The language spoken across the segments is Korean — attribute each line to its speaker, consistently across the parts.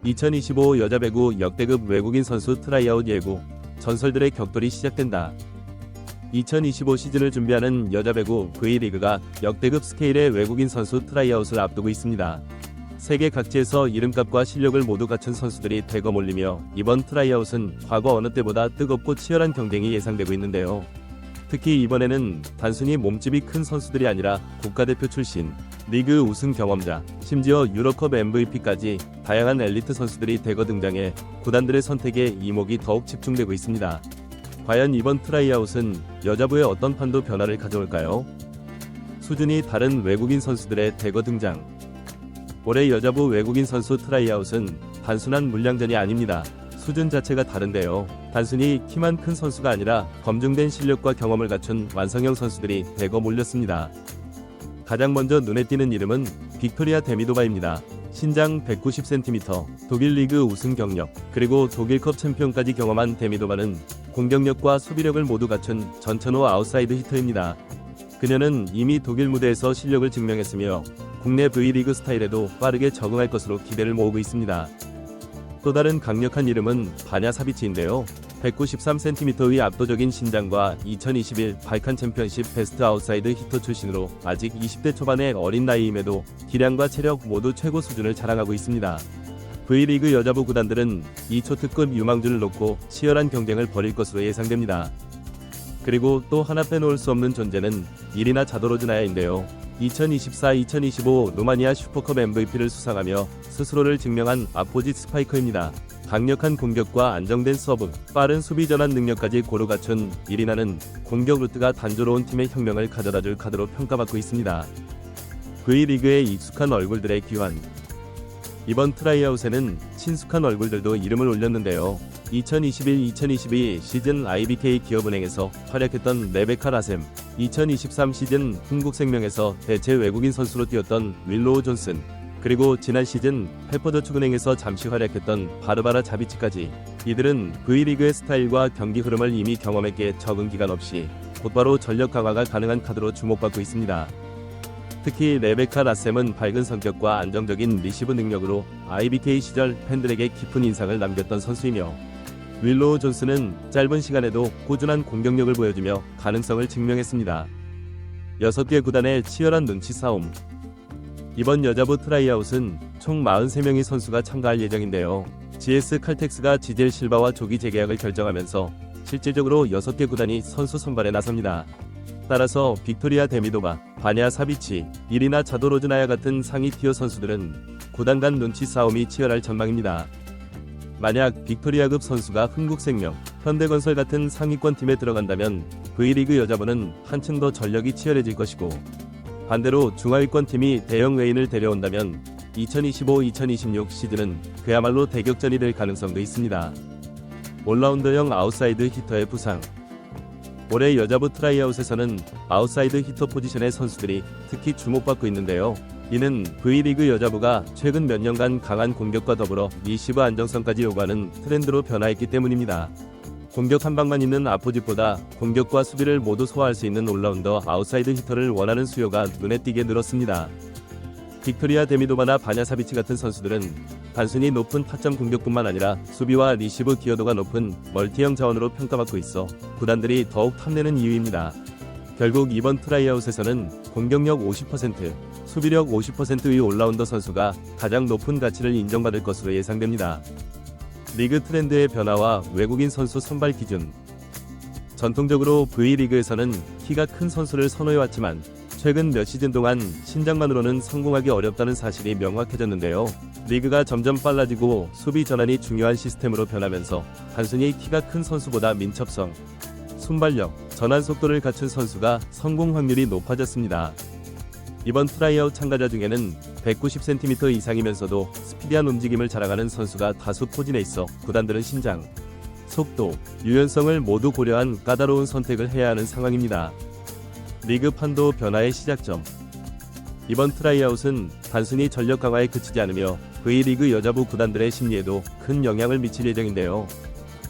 Speaker 1: 2025 여자배구 역대급 외국인 선수 트라이아웃 예고, 전설들의 격돌이 시작된다. 2025 시즌을 준비하는 여자배구 V리그가 역대급 스케일의 외국인 선수 트라이아웃을 앞두고 있습니다. 세계 각지에서 이름값과 실력을 모두 갖춘 선수들이 대거 몰리며 이번 트라이아웃은 과거 어느 때보다 뜨겁고 치열한 경쟁이 예상되고 있는데요. 특히 이번에는 단순히 몸집이 큰 선수들이 아니라 국가대표 출신, 리그 우승 경험자, 심지어 유럽컵 MVP까지 다양한 엘리트 선수들이 대거 등장해 구단들의 선택에 이목이 더욱 집중되고 있습니다. 과연 이번 트라이아웃은 여자부의 어떤 판도 변화를 가져올까요? 수준이 다른 외국인 선수들의 대거 등장. 올해 여자부 외국인 선수 트라이아웃은 단순한 물량전이 아닙니다. 수준 자체가 다른데요. 단순히 키만 큰 선수가 아니라 검증된 실력과 경험을 갖춘 완성형 선수들이 대거 몰렸습니다. 가장 먼저 눈에 띄는 이름은 빅토리아 데미도바입니다. 신장 190cm, 독일 리그 우승 경력, 그리고 독일컵 챔피언까지 경험한 데미도바는 공격력과 수비력을 모두 갖춘 전천후 아웃사이드 히터입니다. 그녀는 이미 독일 무대에서 실력을 증명했으며 국내 V리그 스타일에도 빠르게 적응할 것으로 기대를 모으고 있습니다. 또 다른 강력한 이름은 바냐 사비치인데요. 193cm의 압도적인 신장과 2021 발칸 챔피언십 베스트 아웃사이드 히터 출신으로 아직 20대 초반의 어린 나이임에도 기량과 체력 모두 최고 수준을 자랑하고 있습니다. V리그 여자부 구단들은 이 초특급 유망주를 놓고 치열한 경쟁을 벌일 것으로 예상됩니다. 그리고 또 하나 빼놓을 수 없는 존재는 이리나 자도로즈나야인데요. 2024-2025 루마니아 슈퍼컵 MVP를 수상하며 스스로를 증명한 아포짓 스파이커입니다. 강력한 공격과 안정된 서브, 빠른 수비 전환 능력까지 고루 갖춘 이리나는 공격 루트가 단조로운 팀의 혁명을 가져다줄 카드로 평가받고 있습니다. V리그에 익숙한 얼굴들의 귀환. 이번 트라이아웃에는 친숙한 얼굴들도 이름을 올렸는데요. 2021-2022 시즌 IBK 기업은행에서 활약했던 레베카 라셈, 2023 시즌 흥국생명에서 대체 외국인 선수로 뛰었던 윌로우 존슨, 그리고 지난 시즌 페퍼저축은행에서 잠시 활약했던 바르바라 자비치까지 이들은 V리그의 스타일과 경기 흐름을 이미 경험했기에 적응 기간 없이 곧바로 전력 강화가 가능한 카드로 주목받고 있습니다. 특히 레베카 라셈은 밝은 성격과 안정적인 리시브 능력으로 IBK 시절 팬들에게 깊은 인상을 남겼던 선수이며 윌로우 존슨은 짧은 시간에도 꾸준한 공격력을 보여주며 가능성을 증명했습니다. 6개 구단의 치열한 눈치 싸움. 이번 여자부 트라이아웃은 총 43명의 선수가 참가할 예정인데요. GS 칼텍스가 지젤 실바와 조기 재계약을 결정하면서 실질적으로 6개 구단이 선수 선발에 나섭니다. 따라서 빅토리아 데미도바, 바냐 사비치, 이리나 자도로즈나야 같은 상위 티어 선수들은 구단 간 눈치 싸움이 치열할 전망입니다. 만약 빅토리아급 선수가 흥국생명, 현대건설 같은 상위권 팀에 들어간다면 V리그 여자부는 한층 더 전력이 치열해질 것이고, 반대로 중하위권 팀이 대형 외인을 데려온다면 2025-2026 시즌은 그야말로 대격전이 될 가능성도 있습니다. 올라운더형 아웃사이드 히터의 부상. 올해 여자부 트라이아웃에서는 아웃사이드 히터 포지션의 선수들이 특히 주목받고 있는데요. 이는 V리그 여자부가 최근 몇 년간 강한 공격과 더불어 리시브 안정성까지 요구하는 트렌드로 변화했기 때문입니다. 공격 한 방만 있는 아포짓보다 공격과 수비를 모두 소화할 수 있는 올라운더 아웃사이드 히터를 원하는 수요가 눈에 띄게 늘었습니다. 빅토리아 데미도바나 바냐 사비치 같은 선수들은 단순히 높은 타점 공격뿐만 아니라 수비와 리시브 기여도가 높은 멀티형 자원으로 평가받고 있어 구단들이 더욱 탐내는 이유입니다. 결국 이번 트라이아웃에서는 공격력 50%, 수비력 50%의 올라운더 선수가 가장 높은 가치를 인정받을 것으로 예상됩니다. 리그 트렌드의 변화와 외국인 선수 선발 기준. 전통적으로 V리그에서는 키가 큰 선수를 선호해왔지만 최근 몇 시즌 동안 신장만으로는 성공하기 어렵다는 사실이 명확해졌는데요. 리그가 점점 빨라지고 수비 전환이 중요한 시스템으로 변하면서 단순히 키가 큰 선수보다 민첩성, 순발력, 전환 속도를 갖춘 선수가 성공 확률이 높아졌습니다. 이번 트라이아웃 참가자 중에는 190cm 이상이면서도 스피디한 움직임을 자랑하는 선수가 다수 포진해 있어 구단들은 신장, 속도, 유연성을 모두 고려한 까다로운 선택을 해야 하는 상황입니다. 리그 판도 변화의 시작점. 이번 트라이아웃은 단순히 전력 강화에 그치지 않으며 V리그 여자부 구단들의 심리에도 큰 영향을 미칠 예정인데요.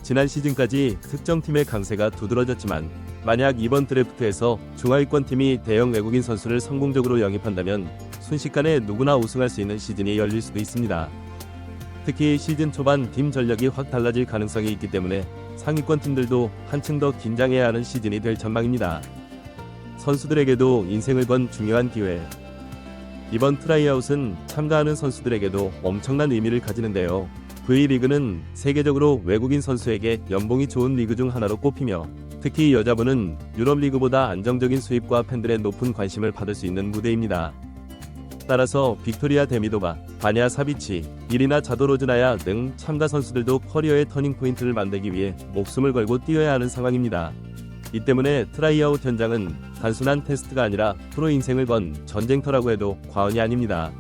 Speaker 1: 지난 시즌까지 특정 팀의 강세가 두드러졌지만 만약 이번 드래프트에서 중하위권 팀이 대형 외국인 선수를 성공적으로 영입한다면 순식간에 누구나 우승할 수 있는 시즌이 열릴 수도 있습니다. 특히 시즌 초반 팀 전력이 확 달라질 가능성이 있기 때문에 상위권 팀들도 한층 더 긴장해야 하는 시즌이 될 전망입니다. 선수들에게도 인생을 건 중요한 기회. 이번 트라이아웃은 참가하는 선수들에게도 엄청난 의미를 가지는데요. V리그는 세계적으로 외국인 선수에게 연봉이 좋은 리그 중 하나로 꼽히며 특히 여자부는 유럽리그보다 안정적인 수입과 팬들의 높은 관심을 받을 수 있는 무대입니다. 따라서 빅토리아 데미도바, 바냐 사비치, 이리나 자도로즈나야 등 참가 선수들도 커리어의 터닝포인트를 만들기 위해 목숨을 걸고 뛰어야 하는 상황입니다. 이 때문에 트라이아웃 현장은 단순한 테스트가 아니라 프로 인생을 건 전쟁터라고 해도 과언이 아닙니다.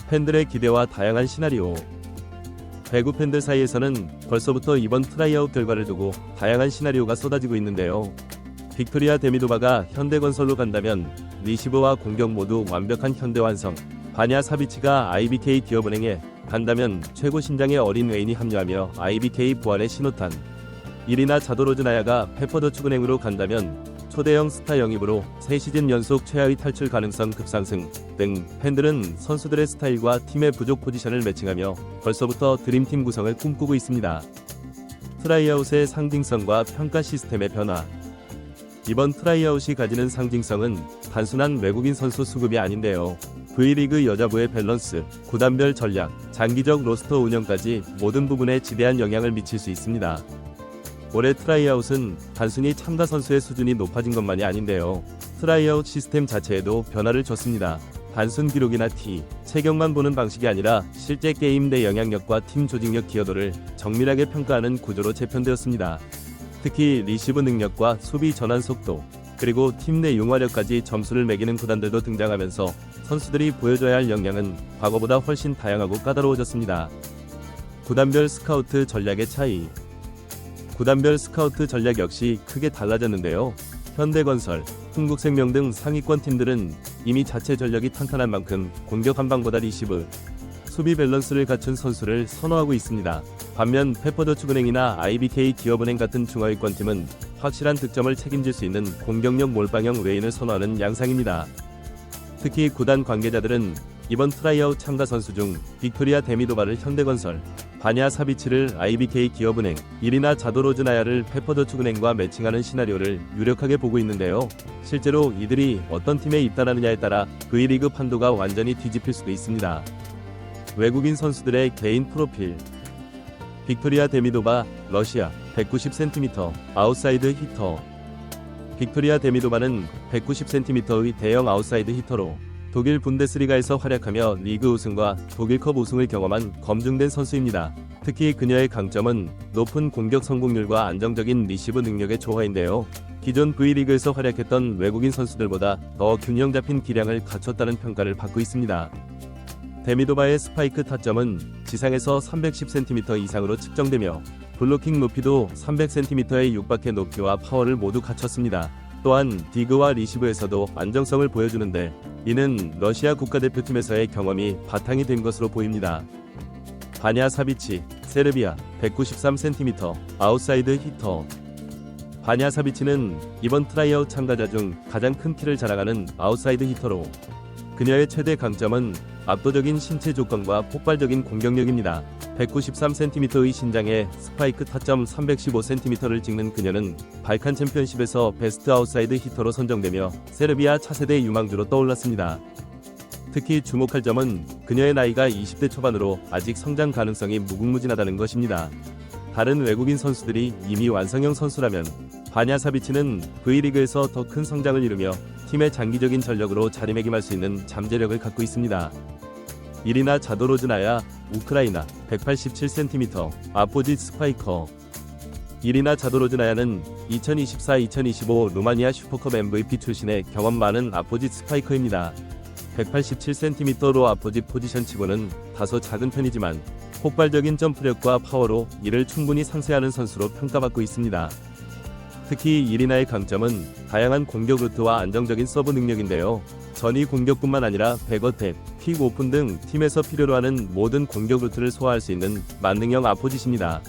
Speaker 1: 팬들의 기대와 다양한 시나리오. 배구 팬들 사이에서는 벌써부터 이번 트라이아웃 결과를 두고 다양한 시나리오가 쏟아지고 있는데요. 빅토리아 데미도바가 현대건설로 간다면 리시브와 공격 모두 완벽한 현대 완성, 바냐 사비치가 IBK 기업은행에 간다면 최고 신장의 어린 외인이 합류하며 IBK 부활의 신호탄, 이리나 자도로즈나야가 페퍼더축은행으로 간다면 초대형 스타 영입으로 3시즌 연속 최하위 탈출 가능성 급상승 등 팬들은 선수들의 스타일과 팀의 부족 포지션을 매칭하며 벌써부터 드림팀 구성을 꿈꾸고 있습니다. 트라이아웃의 상징성과 평가 시스템의 변화. 이번 트라이아웃이 가지는 상징성은 단순한 외국인 선수 수급이 아닌데요. V리그 여자부의 밸런스, 구단별 전략, 장기적 로스터 운영까지 모든 부분에 지대한 영향을 미칠 수 있습니다. 올해 트라이아웃은 단순히 참가 선수의 수준이 높아진 것만이 아닌데요. 트라이아웃 시스템 자체에도 변화를 줬습니다. 단순 기록이나 체격만 보는 방식이 아니라 실제 게임 내 영향력과 팀 조직력 기여도를 정밀하게 평가하는 구조로 재편되었습니다. 특히 리시브 능력과 수비 전환 속도, 그리고 팀 내 융화력까지 점수를 매기는 구단들도 등장하면서 선수들이 보여줘야 할 역량은 과거보다 훨씬 다양하고 까다로워졌습니다. 구단별 스카우트 전략의 차이. 구단별 스카우트 전략 역시 크게 달라졌는데요. 현대건설, 흥국생명 등 상위권 팀들은 이미 자체 전력이 탄탄한 만큼 공격 한 방보다 리시브, 수비 밸런스를 갖춘 선수를 선호하고 있습니다. 반면 페퍼더축은행이나 IBK 기업은행 같은 중하위권 팀은 확실한 득점을 책임질 수 있는 공격력 몰빵형 외인을 선호하는 양상입니다. 특히 구단 관계자들은 이번 트라이아웃 참가 선수 중 빅토리아 데미도바를 현대건설, 바냐 사비치를 IBK 기업은행, 이리나 자도로즈나야를 페퍼더축은행과 매칭하는 시나리오를 유력하게 보고 있는데요. 실제로 이들이 어떤 팀에 입단하느냐에 따라 V리그 판도가 완전히 뒤집힐 수도 있습니다. 외국인 선수들의 개인 프로필. 빅토리아 데미도바, 러시아, 190cm, 아웃사이드 히터. 빅토리아 데미도바는 190cm의 대형 아웃사이드 히터로 독일 분데스리가에서 활약하며 리그 우승과 독일컵 우승을 경험한 검증된 선수입니다. 특히 그녀의 강점은 높은 공격 성공률과 안정적인 리시브 능력의 조화인데요. 기존 V리그에서 활약했던 외국인 선수들보다 더 균형 잡힌 기량을 갖췄다는 평가를 받고 있습니다. 데미도바의 스파이크 타점은 지상에서 310cm 이상으로 측정되며 블로킹 높이도 300cm에 육박해 높이와 파워를 모두 갖췄습니다. 또한 디그와 리시브에서도 안정성을 보여주는데 이는 러시아 국가대표팀에서의 경험이 바탕이 된 것으로 보입니다. 바냐 사비치, 세르비아, 193cm, 아웃사이드 히터. 바냐 사비치는 이번 트라이아웃 참가자 중 가장 큰 키를 자랑하는 아웃사이드 히터로 그녀의 최대 강점은 압도적인 신체 조건과 폭발적인 공격력입니다. 193cm의 신장에 스파이크 타점 315cm를 찍는 그녀는 발칸 챔피언십에서 베스트 아웃사이드 히터로 선정되며 세르비아 차세대 유망주로 떠올랐습니다. 특히 주목할 점은 그녀의 나이가 20대 초반으로 아직 성장 가능성이 무궁무진하다는 것입니다. 다른 외국인 선수들이 이미 완성형 선수라면 바냐 사비치는 V리그에서 더 큰 성장을 이루며 팀의 장기적인 전력으로 자리매김할 수 있는 잠재력을 갖고 있습니다. 이리나 자도로즈나야, 우크라이나, 187cm, 아포짓 스파이커. 이리나 자도로즈나야는 2024-2025 루마니아 슈퍼컵 MVP 출신의 경험 많은 아포짓 스파이커입니다. 187cm로 아포짓 포지션치고는 다소 작은 편이지만 폭발적인 점프력과 파워로 이를 충분히 상쇄하는 선수로 평가받고 있습니다. 특히 이리나의 강점은 다양한 공격 루트와 안정적인 서브 능력인데요. 전위 공격뿐만 아니라 백어택, 킥 오픈 등 팀에서 필요로 하는 모든 공격 루트를 소화할 수 있는 만능형 아포짓입니다.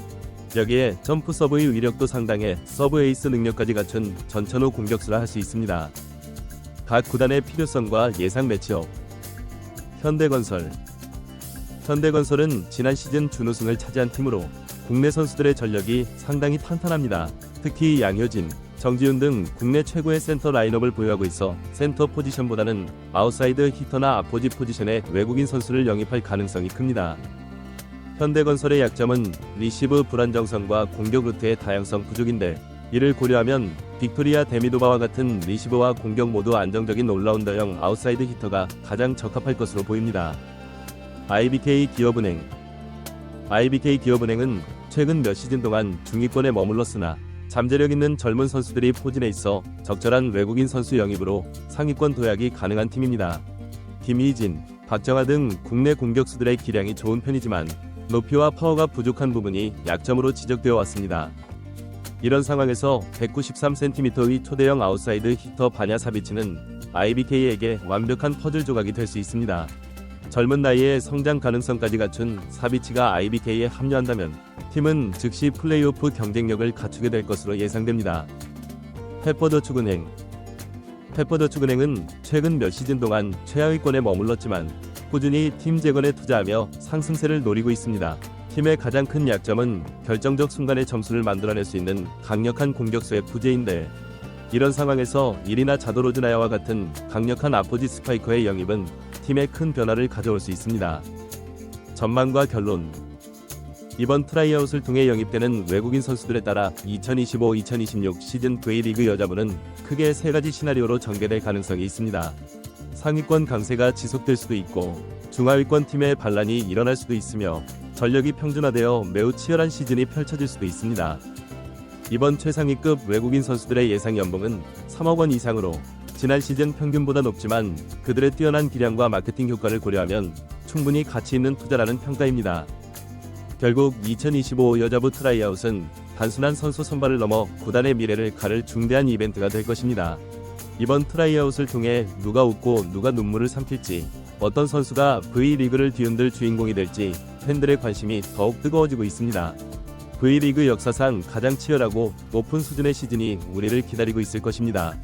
Speaker 1: 여기에 점프 서브의 위력도 상당해 서브 에이스 능력까지 갖춘 전천후 공격수라 할 수 있습니다. 각 구단의 필요성과 예상 매치업. 현대건설. 현대건설은 지난 시즌 준우승을 차지한 팀으로 국내 선수들의 전력이 상당히 탄탄합니다. 특히 양효진, 정지훈 등 국내 최고의 센터 라인업을 보유하고 있어 센터 포지션보다는 아웃사이드 히터나 아포지 포지션에 외국인 선수를 영입할 가능성이 큽니다. 현대건설의 약점은 리시브 불안정성과 공격 루트의 다양성 부족인데, 이를 고려하면 빅토리아 데미도바와 같은 리시브와 공격 모두 안정적인 올라운더형 아웃사이드 히터가 가장 적합할 것으로 보입니다. IBK 기업은행 은 최근 몇 시즌 동안 중위권에 머물렀으나 잠재력 있는 젊은 선수들이 포진해 있어 적절한 외국인 선수 영입으로 상위권 도약이 가능한 팀입니다. 김희진, 박정아 등 국내 공격수들의 기량이 좋은 편이지만 높이와 파워가 부족한 부분이 약점으로 지적되어 왔습니다. 이런 상황에서 193cm의 초대형 아웃사이드 히터 바냐 사비치는 IBK에게 완벽한 퍼즐 조각이 될 수 있습니다. 젊은 나이에 성장 가능성까지 갖춘 사비치가 IBK에 합류한다면 팀은 즉시 플레이오프 경쟁력을 갖추게 될 것으로 예상됩니다. 페퍼더축은행은 최근 몇 시즌 동안 최하위권에 머물렀지만 꾸준히 팀 재건에 투자하며 상승세를 노리고 있습니다. 팀의 가장 큰 약점은 결정적 순간에 점수를 만들어낼 수 있는 강력한 공격수의 부재인데, 이런 상황에서 일이나 자도로즈나야와 같은 강력한 아포지 스파이커의 영입은 팀에 큰 변화를 가져올 수 있습니다. 전망과 결론. 이번 트라이아웃을 통해 영입되는 외국인 선수들에 따라 2025-2026 시즌 V리그 여자부는 크게 세 가지 시나리오로 전개될 가능성이 있습니다. 상위권 강세가 지속될 수도 있고 중하위권 팀의 반란이 일어날 수도 있으며 전력이 평준화되어 매우 치열한 시즌이 펼쳐질 수도 있습니다. 이번 최상위급 외국인 선수들의 예상 연봉은 3억 원 이상으로 지난 시즌 평균보다 높지만 그들의 뛰어난 기량과 마케팅 효과를 고려하면 충분히 가치 있는 투자라는 평가입니다. 결국 2025 여자부 트라이아웃은 단순한 선수 선발을 넘어 구단의 미래를 가를 중대한 이벤트가 될 것입니다. 이번 트라이아웃을 통해 누가 웃고 누가 눈물을 삼킬지, 어떤 선수가 V리그를 뒤흔들 주인공이 될지 팬들의 관심이 더욱 뜨거워지고 있습니다. V리그 역사상 가장 치열하고 높은 수준의 시즌이 우리를 기다리고 있을 것입니다.